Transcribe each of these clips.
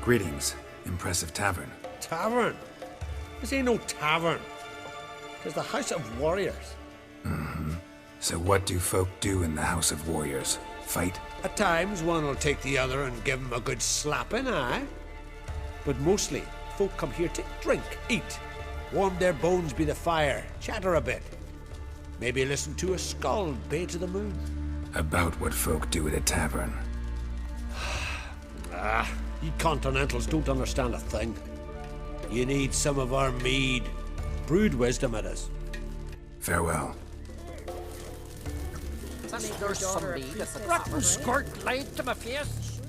Greetings. Impressive tavern. Tavern? This ain't no tavern. It's the House of Warriors. So what do folk do in the House of Warriors? Fight? At times, one will take the other and give him a good slapping, aye? But mostly, folk come here to drink, eat, warm their bones by the fire, chatter a bit. Maybe listen to a skald bay to the moon. About what folk do at a tavern. You continentals don't understand a thing. You need some of our mead. Brewed wisdom it is. Farewell. Rotten skirt laid to my face.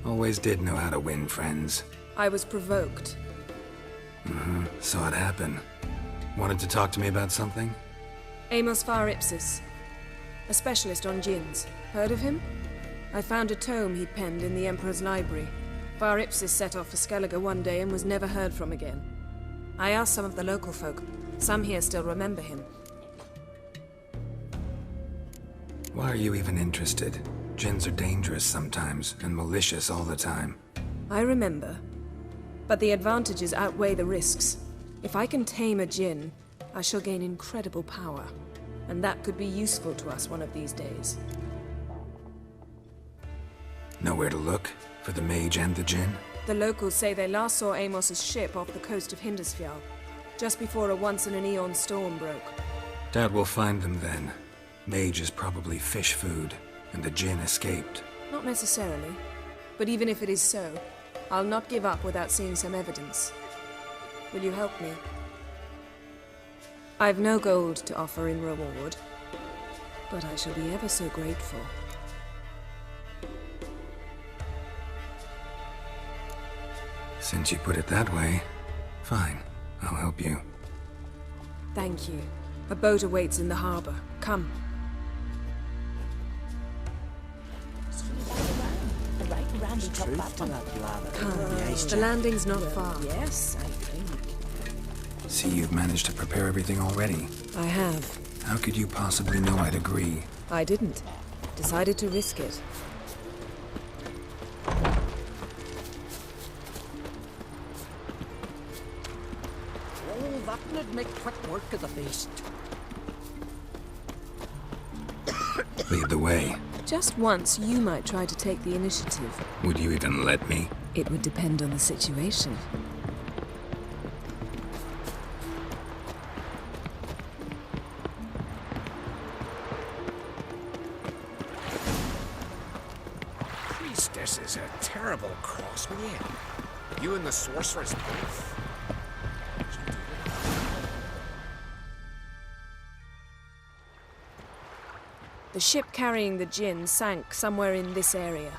Always did know how to win friends. I was provoked. Saw it happen. Wanted to talk to me about something? Amos Far Ipsis, a specialist on djinns. Heard of him? I found a tome he'd penned in the Emperor's library. Far Ipsis set off for Skellige one day and was never heard from again. I asked some of the local folk. Some here still remember him. Why are you even interested? Djinns are dangerous sometimes, and malicious all the time. I remember. But the advantages outweigh the risks. If I can tame a djinn, I shall gain incredible power. And that could be useful to us one of these days. Nowhere to look? For the mage and the djinn? The locals say they last saw Amos's ship off the coast of Hindisfjall, just before a once-in-an-eon storm broke. Doubt we'll find them then. Mage is probably fish food, and the djinn escaped. Not necessarily. But even if it is so, I'll not give up without seeing some evidence. Will you help me? I've no gold to offer in reward, but I shall be ever so grateful. Since you put it that way, fine. I'll help you. Thank you. A boat awaits in the harbor. Come. Come. The landing's not far. Yes, I think. See, you've managed to prepare everything already. I have. How could you possibly know I'd agree? I didn't. Decided to risk it. Oh, that would make quick work of the beast. Lead the way. Just once, you might try to take the initiative. Would you even let me? It would depend on the situation. Priestess is a terrible cross, man. You and the sorceress both. The ship carrying the djinn sank somewhere in this area.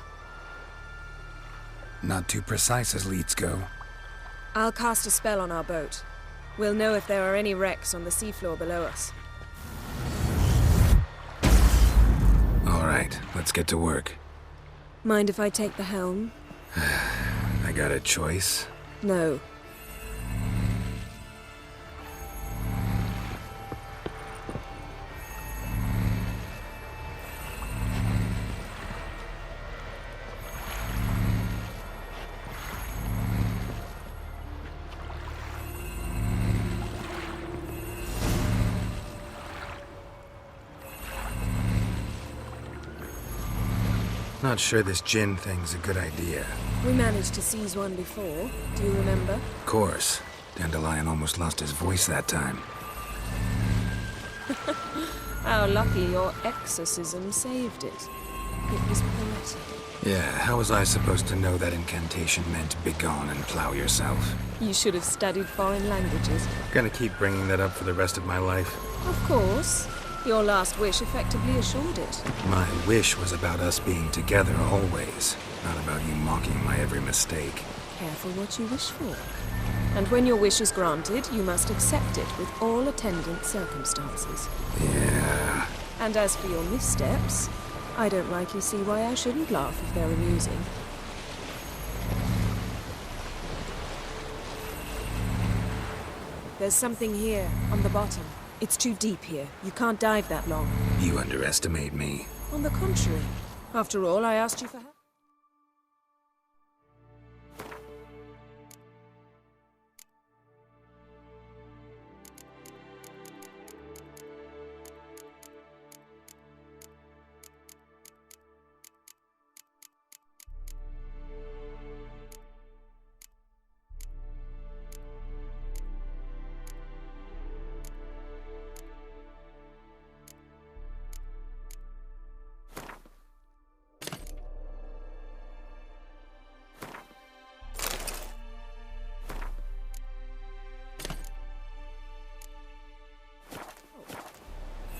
Not too precise as leads go. I'll cast a spell on our boat. We'll know if there are any wrecks on the seafloor below us. All right, let's get to work. Mind if I take the helm? I got a choice. No. Not sure this djinn thing's a good idea. We managed to seize one before. Do you remember? Of course. Dandelion almost lost his voice that time. How lucky your exorcism saved it. It was poetic. Yeah, how was I supposed to know that incantation meant begone and plow yourself? You should have studied foreign languages. Gonna keep bringing that up for the rest of my life. Of course. Your last wish effectively assured it. My wish was about us being together always, not about you mocking my every mistake. Careful what you wish for. And when your wish is granted, you must accept it with all attendant circumstances. Yeah. And as for your missteps, I don't rightly see why I shouldn't laugh if they're amusing. There's something here, on the bottom. It's too deep here. You can't dive that long. You underestimate me. On the contrary, After all, I asked you for help.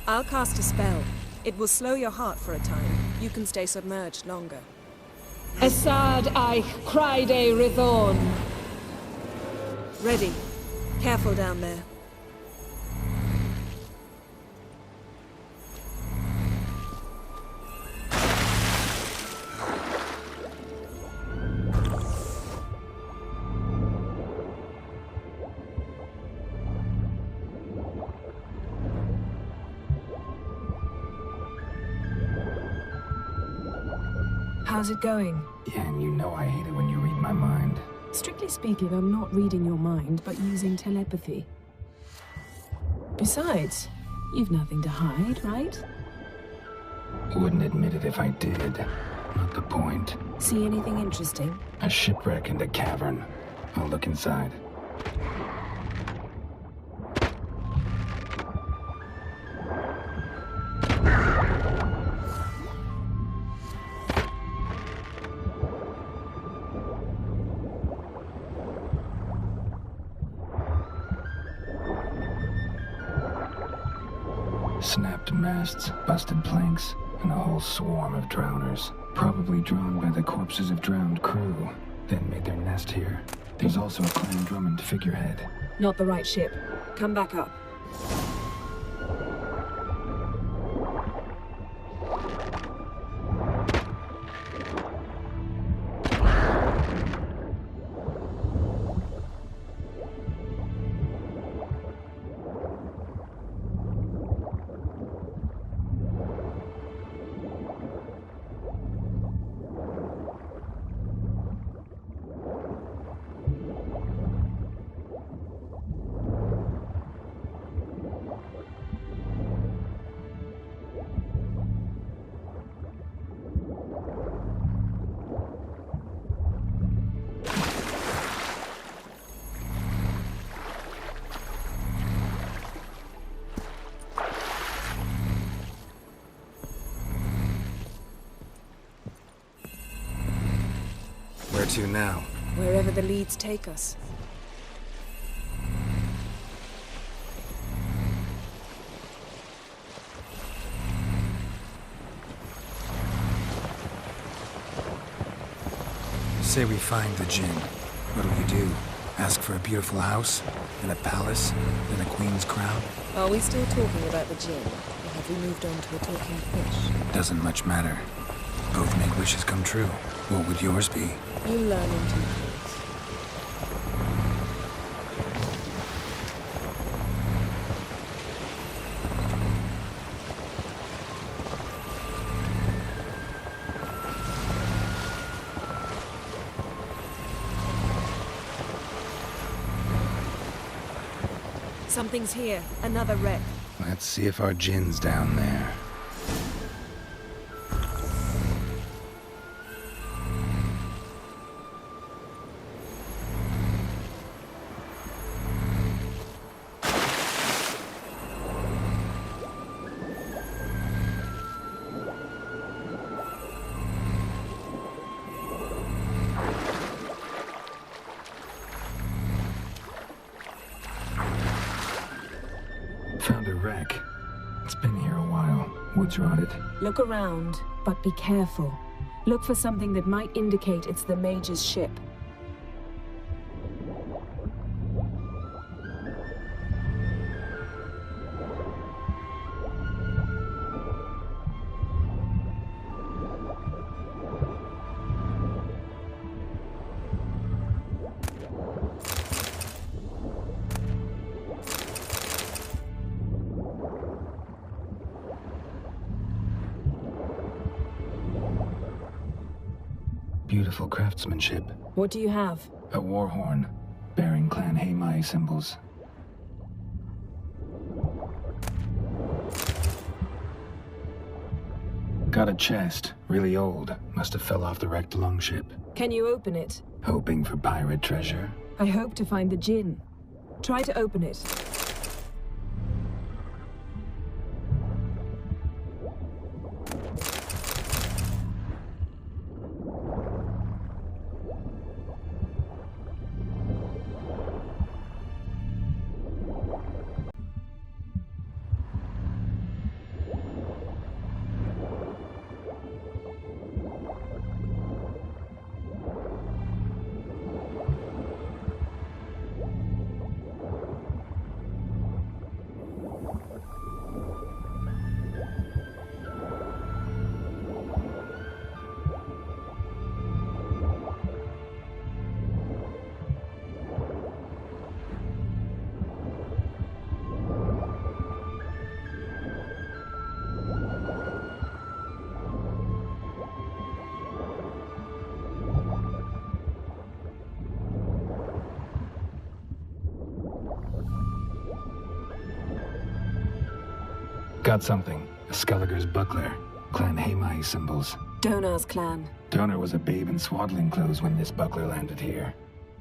I'll cast a spell. It will slow your heart for a time. You can stay submerged longer. Assad eich Cryde Rithorn. Ready. Careful down there. How's it going? Yeah, and you know I hate it when you read my mind. Strictly speaking, I'm not reading your mind, but using telepathy. Besides, you've nothing to hide, right? Wouldn't admit it if I did. Not the point. See anything interesting? A shipwreck and a cavern. I'll look inside. Snapped masts, busted planks, and a whole swarm of drowners. Probably drawn by the corpses of drowned crew, then made their nest here. There's also a Clan Drummond figurehead. Not the right ship. Come back up. Where to now? Wherever the leads take us. Say we find the djinn. What'll you do? Ask for a beautiful house? And a palace? And a queen's crown? Are we still talking about the djinn? Or have we moved on to a talking fish? Doesn't much matter. Both make wishes come true. What would yours be? You learn in due course. Something's here. Another wreck. Let's see if our djinn's down there. Found a wreck. It's been here a while. Wood's rotted. Look around, but be careful. Look for something that might indicate it's the mage's ship. Beautiful craftsmanship. What do you have? A war horn, bearing Clan Haimai symbols. Got a chest, really old. Must have fell off the wrecked longship. Can you open it? Hoping for pirate treasure. I hope to find the djinn. Try to open it. Got something. A Skelliger's buckler. Clan Haimai symbols. Donar's clan. Donar was a babe in swaddling clothes when this buckler landed here.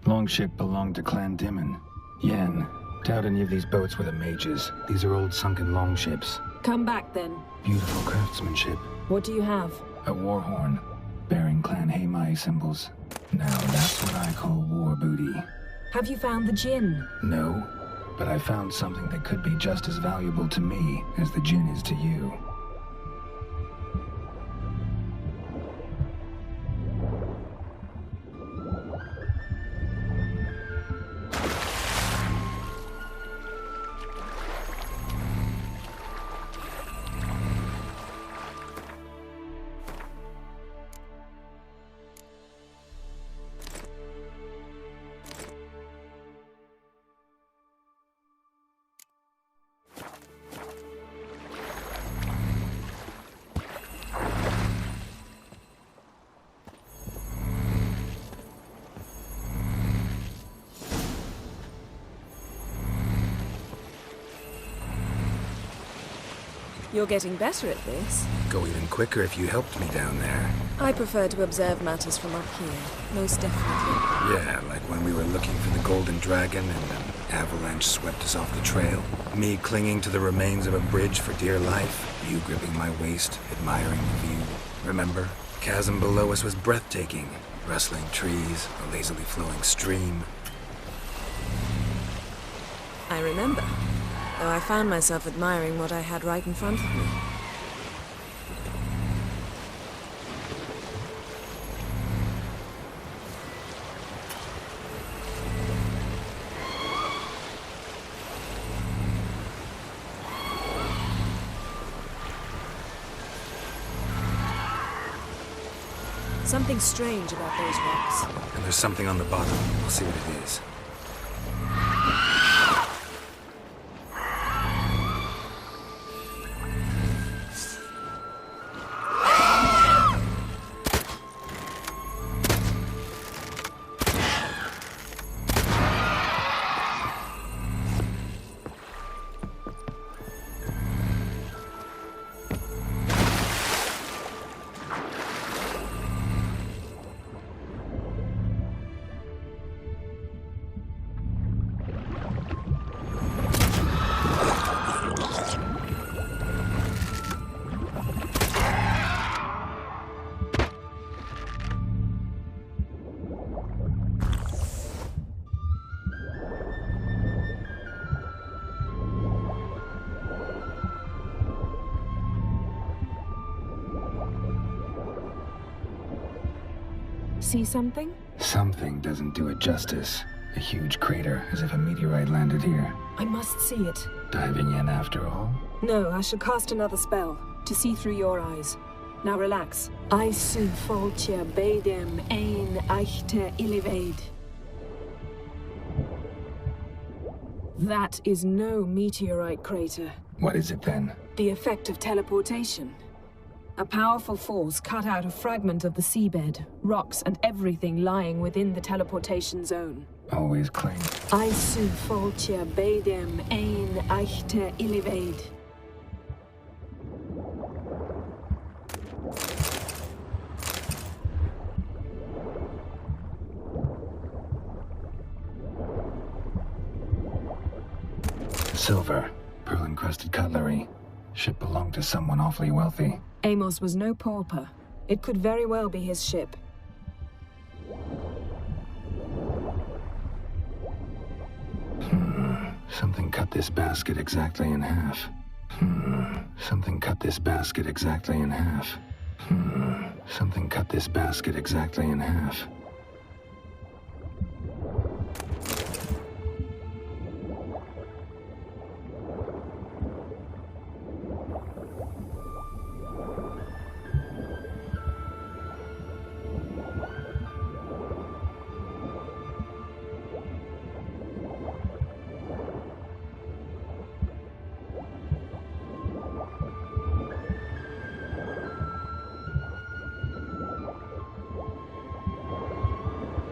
Longship belonged to Clan Dimon. Yen. Doubt any of these boats were the mages. These are old sunken longships. Come back then. Beautiful craftsmanship. What do you have? A war horn, bearing Clan Haimai symbols. Now that's what I call war booty. Have you found the djinn? No, but I found something that could be just as valuable to me as the djinn is to you. You're getting better at this. Go even quicker if you helped me down there. I prefer to observe matters from up here, most definitely. Yeah, like when we were looking for the Golden Dragon and an avalanche swept us off the trail. Me clinging to the remains of a bridge for dear life. You gripping my waist, admiring the view. Remember? Chasm below us was breathtaking. Rustling trees, a lazily flowing stream. I remember, though I found myself admiring what I had right in front of me. Something strange about those rocks. And there's something on the bottom. We'll see what it is. See something? Something doesn't do it justice. A huge crater, as if a meteorite landed here. I must see it. Diving in after all? No, I shall cast another spell, to see through your eyes. Now relax. Aisu foltja beidem ein eichte ilivaid. That is no meteorite crater. What is it then? The effect of teleportation. A powerful force cut out a fragment of the seabed, rocks and everything lying within the teleportation zone. Always cling. Aisu foltia bedem ein eichte illivaid. Silver, pearl-encrusted cutlery. Ship belonged to someone awfully wealthy. Amos was no pauper. It could very well be his ship. Something cut this basket exactly in half. Something cut this basket exactly in half. Something cut this basket exactly in half.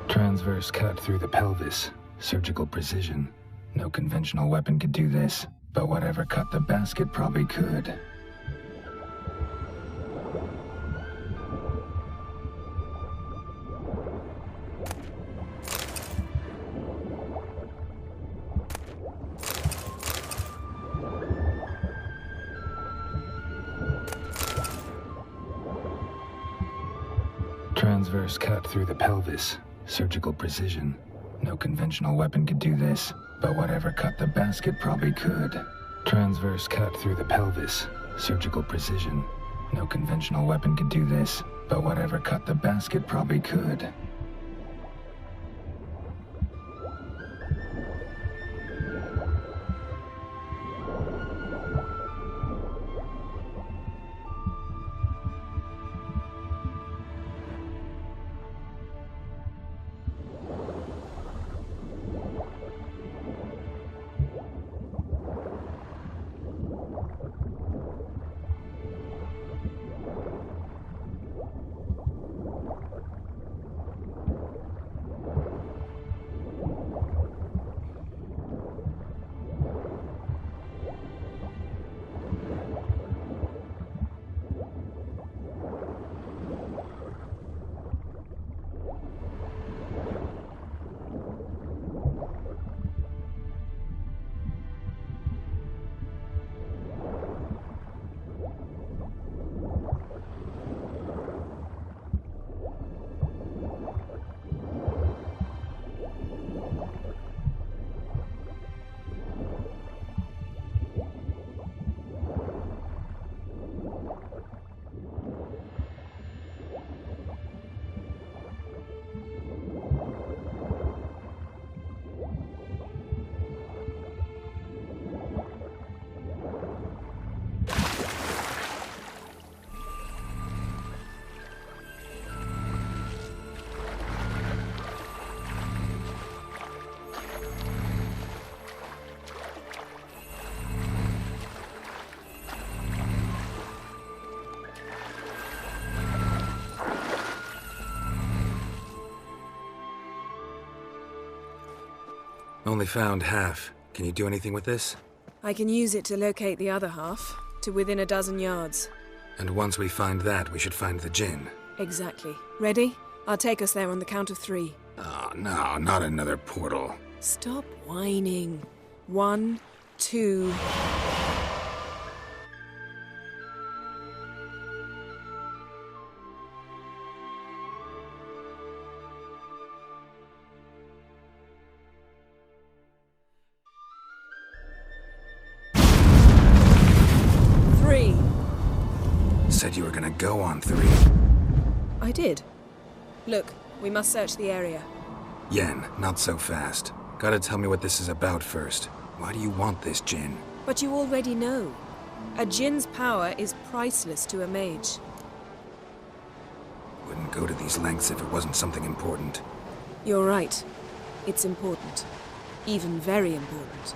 Transverse cut through the pelvis. Surgical precision. No conventional weapon could do this, but whatever cut the basket probably could. Transverse cut through the pelvis. Surgical precision. No conventional weapon could do this, but whatever cut the basket probably could. Transverse cut through the pelvis. Surgical precision. No conventional weapon could do this, but whatever cut the basket probably could. Only found half. Can you do anything with this? I can use it to locate the other half, to within a dozen yards. And once we find that, we should find the djinn. Exactly. Ready? I'll take us there on the count of 3. Oh, no, not another portal. Stop whining. 1, 2... Said you were gonna go on 3. I did. Look, we must search the area. Yen, not so fast. Gotta tell me what this is about first. Why do you want this djinn? But you already know. A djinn's power is priceless to a mage. Wouldn't go to these lengths if it wasn't something important. You're right. It's important. Even very important.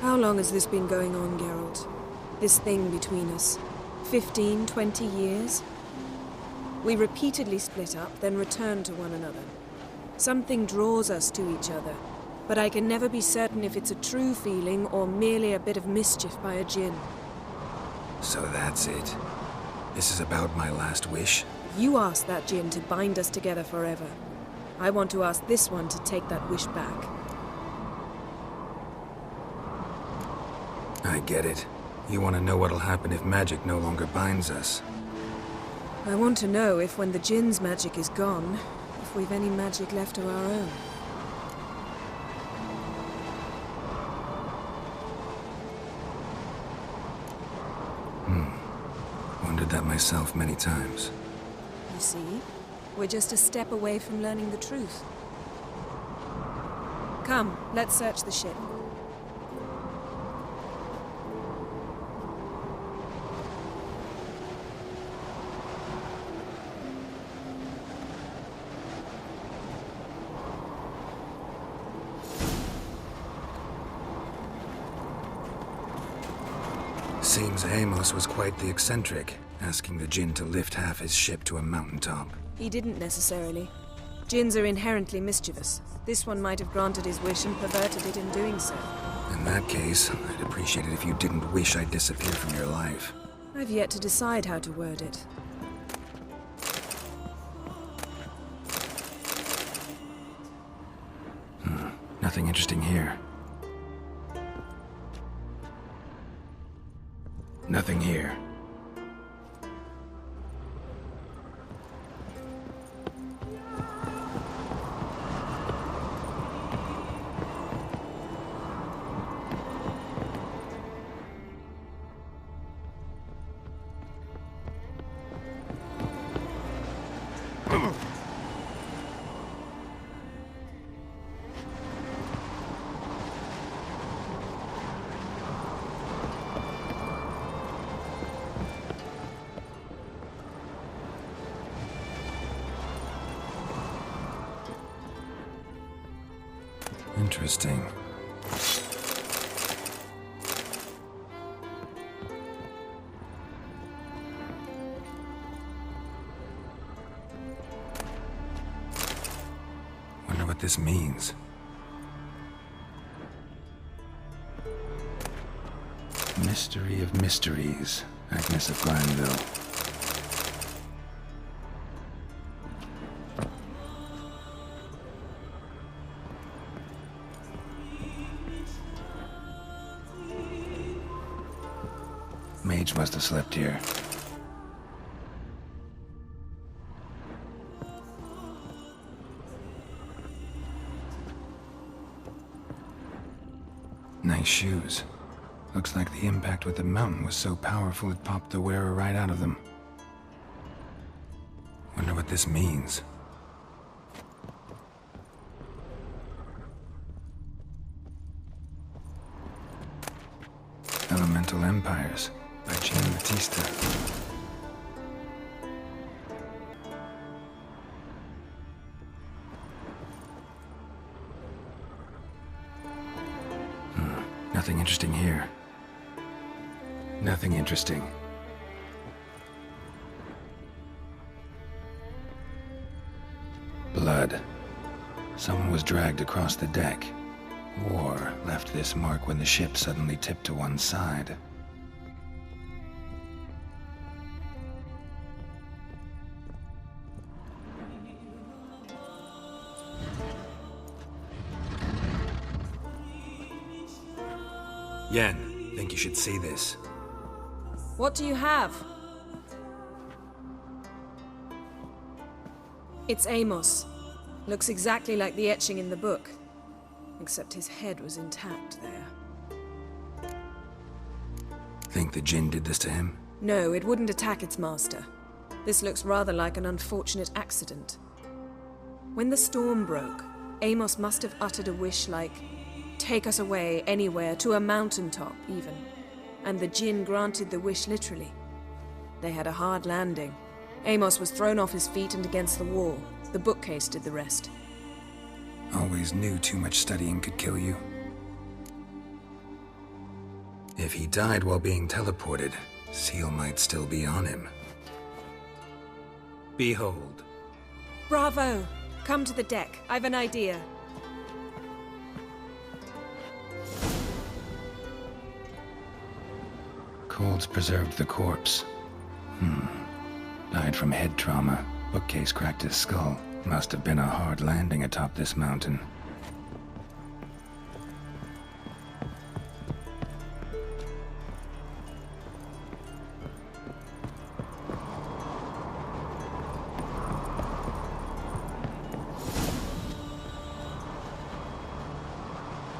How long has this been going on, Geralt? This thing between us. 15, 20 years? We repeatedly split up, then returned to one another. Something draws us to each other, but I can never be certain if it's a true feeling or merely a bit of mischief by a djinn. So that's it. This is about my last wish? You asked that djinn to bind us together forever. I want to ask this one to take that wish back. I get it. You want to know what'll happen if magic no longer binds us. I want to know if when the djinn's magic is gone, if we've any magic left of our own. Wondered that myself many times. You see, we're just a step away from learning the truth. Come, let's search the ship. Seems Amos was quite the eccentric, asking the djinn to lift half his ship to a mountaintop. He didn't necessarily. Djinns are inherently mischievous. This one might have granted his wish and perverted it in doing so. In that case, I'd appreciate it if you didn't wish I'd disappear from your life. I've yet to decide how to word it. Nothing interesting here. Nothing here. Interesting. Wonder what this means. Mystery of mysteries, Agnes of Glanville. Mage must have slept here. Nice shoes. Looks like the impact with the mountain was so powerful it popped the wearer right out of them. Wonder what this means. Elemental Empires by Jean Batista. Nothing interesting here. Nothing interesting. Blood. Someone was dragged across the deck. War left this mark when the ship suddenly tipped to one side. Yen, think you should see this. What do you have? It's Amos. Looks exactly like the etching in the book. Except his head was intact there. Think the djinn did this to him? No, it wouldn't attack its master. This looks rather like an unfortunate accident. When the storm broke, Amos must have uttered a wish like, "Take us away, anywhere, to a mountaintop, even." And the djinn granted the wish literally. They had a hard landing. Amos was thrown off his feet and against the wall. The bookcase did the rest. Always knew too much studying could kill you. If he died while being teleported, Seal might still be on him. Behold. Bravo! Come to the deck. I've an idea. Cold's preserved the corpse. Died from head trauma. Bookcase cracked his skull. Must have been a hard landing atop this mountain.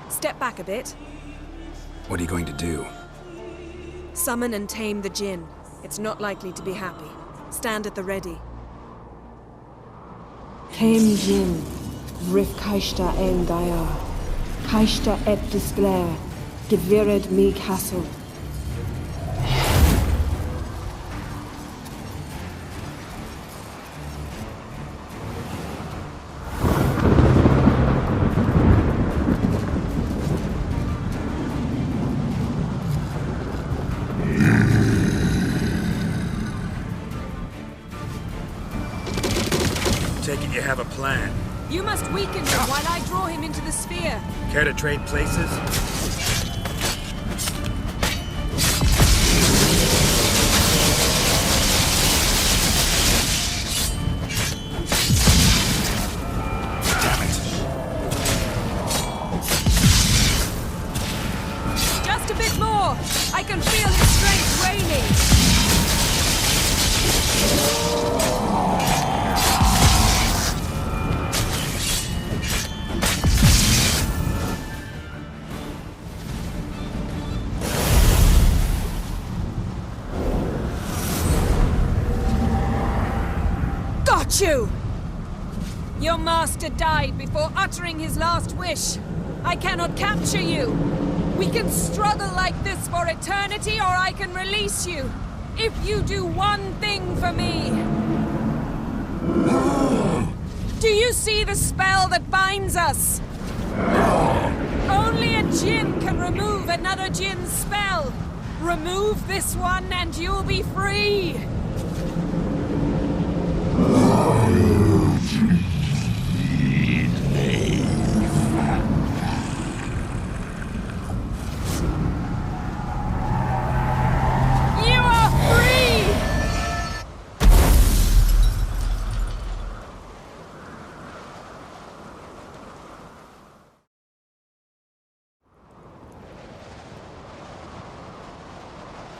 Step back a bit. What are you going to do? Summon and tame the djinn. It's not likely to be happy. Stand at the ready. Tame djinn, rif kaishta en daya, kaishta et disglair, gevired me castle. Take it you have a plan. You must weaken him while I draw him into the sphere. Care to trade places? Damn it. Just a bit more! I can feel his strength waning! Got you! Your master died before uttering his last wish. I cannot capture you. We can struggle like this for eternity, or I can release you. If you do one thing for me. Do you see the spell that binds us? Only a djinn can remove another djinn's spell. Remove this one and you'll be free.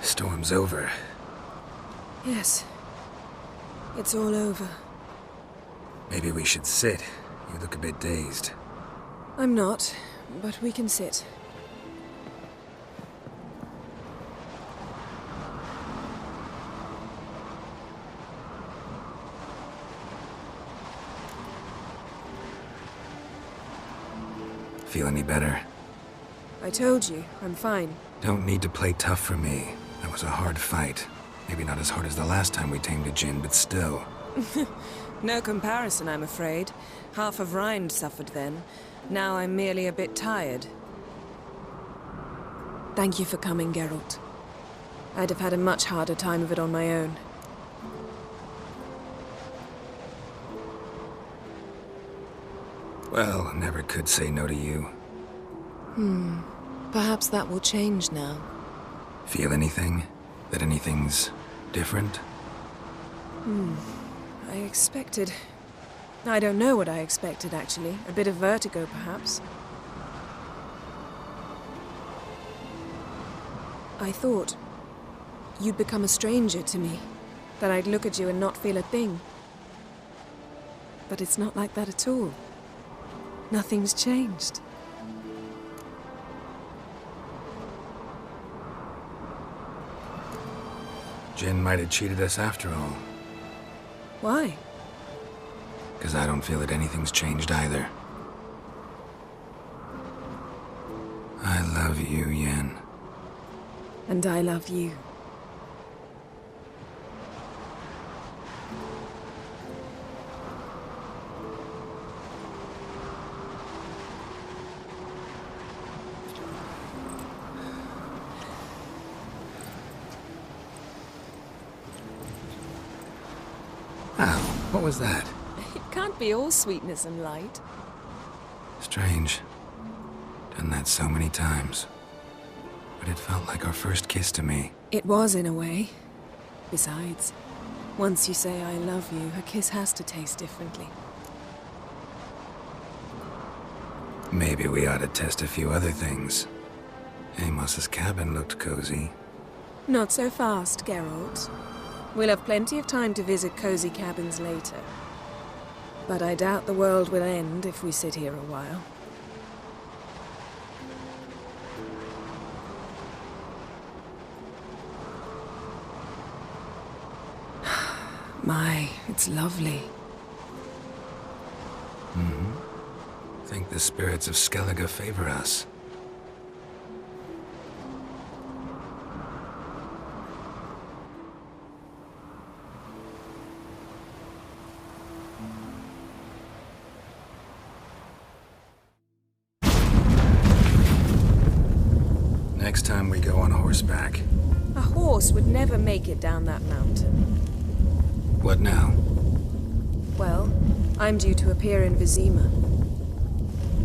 Storm's over. Yes. It's all over. Maybe we should sit. You look a bit dazed. I'm not, but we can sit. Feel any better? I told you, I'm fine. Don't need to play tough for me. That was a hard fight. Maybe not as hard as the last time we tamed a djinn, but still. No comparison, I'm afraid. Half of Rind suffered then. Now I'm merely a bit tired. Thank you for coming, Geralt. I'd have had a much harder time of it on my own. Well, never could say no to you. Perhaps that will change now. Feel anything? That anything's different? I expected... I don't know what I expected, actually. A bit of vertigo, perhaps. I thought you'd become a stranger to me. That I'd look at you and not feel a thing. But it's not like that at all. Nothing's changed. Jinn might have cheated us after all. Why? Because I don't feel that anything's changed either. I love you, Yen. And I love you. What was that? It can't be all sweetness and light. Strange. Done that so many times. But it felt like our first kiss to me. It was, in a way. Besides, once you say I love you, a kiss has to taste differently. Maybe we ought to test a few other things. Amos's cabin looked cozy. Not so fast, Geralt. We'll have plenty of time to visit cozy cabins later. But I doubt the world will end if we sit here a while. My, it's lovely. Think the spirits of Skellige favor us. Next time we go on horseback. A horse would never make it down that mountain. What now? Well, I'm due to appear in Vizima.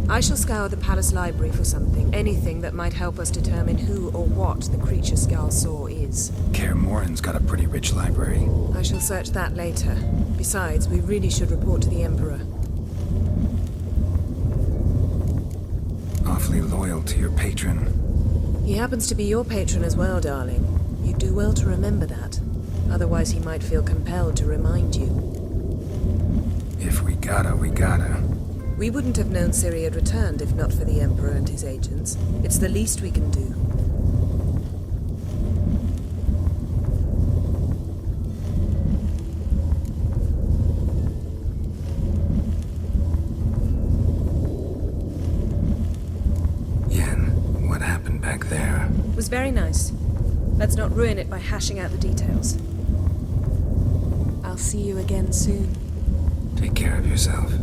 I shall scour the palace library for something, anything that might help us determine who or what the creature Skal saw is. Kaer Morhen's got a pretty rich library. I shall search that later. Besides, we really should report to the Emperor. Awfully loyal to your patron. He happens to be your patron as well, darling. You'd do well to remember that. Otherwise, he might feel compelled to remind you. If we gotta, we gotta. We wouldn't have known Ciri had returned if not for the Emperor and his agents. It's the least we can do. Yen, what happened back there? It was very nice. Let's not ruin it by hashing out the details. I'll see you again soon. Take care of yourself.